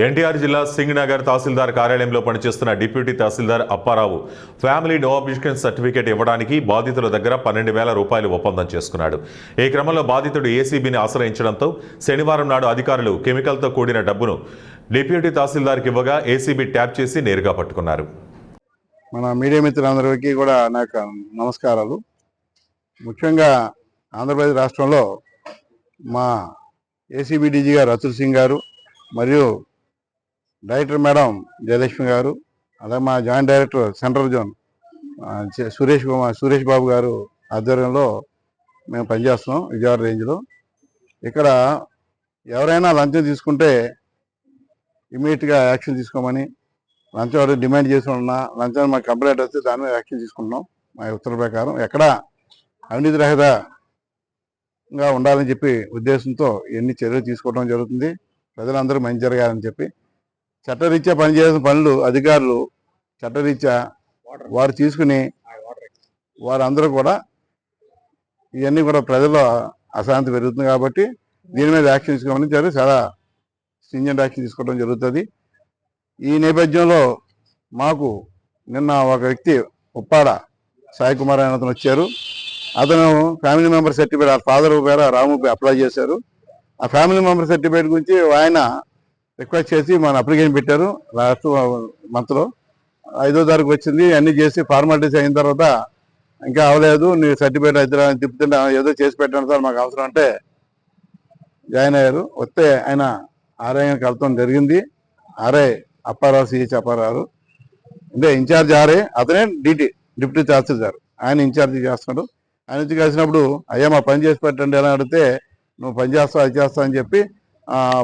ఎన్టీఆర్ జిల్లా సింగనగర్ తహసీల్దార్ కార్యాలయంలో పనిచేస్తున్న deputy tahsildar Apparao family no objection certificate ఇవ్వడానికి బాధితుల దగ్గర 12,000 రూపాయలు ఒప్పందం చేసుకున్నాడు. ఈ క్రమంలో బాధితుడు ఏసీబీని ఆశ్రయించడంతో శనివారం నాడు అధికారులు కెమికల్తో కూడిన డబ్బును డిప్యూటీ తహసీల్దార్కి ఇవ్వగా ఏసీబీ ట్యాప్ చేసి నేరుగా పట్టుకున్నారు. మన మీడియా మిత్రులందరికీ కూడా నాకు నమస్కారాలు. ముఖ్యంగా ఆంధ్రప్రదేశ్ రాష్ట్రంలో మా ఏసీబీ డీజీ గారు అతుల్ సింగ్ గారు మరియు డైరెక్టర్ మేడం జయలక్ష్మి గారు, అలాగే మా joint director central zone Suresh Babu garu ఆధ్వర్యంలో మేము పనిచేస్తున్నాం విజయవాడ రేంజ్లో. ఇక్కడ ఎవరైనా లంచం తీసుకుంటే ఇమీడియట్గా యాక్షన్ తీసుకోమని, లంచం ఎవరు డిమాండ్ చేసి ఉన్నా లంచాన్ని మాకు కంప్లైంట్ వస్తే దాని మీద యాక్షన్ తీసుకుంటున్నాం. మా ఉత్తర్వుల ప్రకారం ఎక్కడ అవినీతి రహితంగా ఉండాలని చెప్పి ఉద్దేశంతో ఎన్ని చర్యలు తీసుకోవడం జరుగుతుంది. ప్రజలందరూ మంచి జరగాలని చెప్పి చట్టరీత్యా పనిచేసిన పనులు అధికారులు చట్టరీత్యా వారు తీసుకుని వారందరూ కూడా ఇవన్నీ కూడా ప్రజల్లో అశాంతి పెరుగుతుంది కాబట్టి దీని మీద యాక్షన్ తీసుకోమని చాలా స్ట్రింజెంట్ యాక్షన్ తీసుకోవడం జరుగుతుంది. ఈ నేపథ్యంలో మాకు నిన్న ఒక వ్యక్తి ఉప్పాడ సాయి కుమార్ అనే అతను వచ్చారు. అతను ఫ్యామిలీ మెంబర్ సర్టిఫికేట్ ఆ ఫాదర్ పేరు రాము అప్లై చేశారు. ఆ ఫ్యామిలీ మెంబర్ సర్టిఫికేట్ గురించి ఆయన రిక్వెస్ట్ చేసి మన అప్లికేషన్ పెట్టారు. లాస్ట్ మంత్లో 5వ తారీఖు వచ్చింది. అన్నీ చేసి ఫార్మాలిటీస్ అయిన తర్వాత ఇంకా అవ్వలేదు, నీ సర్టిఫికేట్ అయితే తిప్పుతుంటే ఏదో చేసి పెట్టండి సార్ మాకు అవసరం అంటే జాయిన్ అయ్యారు. వస్తే ఆయన ఆర్ఐని కలవడం జరిగింది. ఆర్ఐ అప్పారావు సిహెచ్ అప్పారావు అంటే ఇన్ఛార్జ్ ఆర్ఐ, అతనే డిప్యూటీ తహసీల్దార్, ఆయన ఇన్ఛార్జ్ చేస్తున్నాడు. ఆయన నుంచి కలిసినప్పుడు అయ్యా మా పని చేసి పెట్టండి ఎలా అడిగితే నువ్వు పని చేస్తావు అది చేస్తావు అని చెప్పి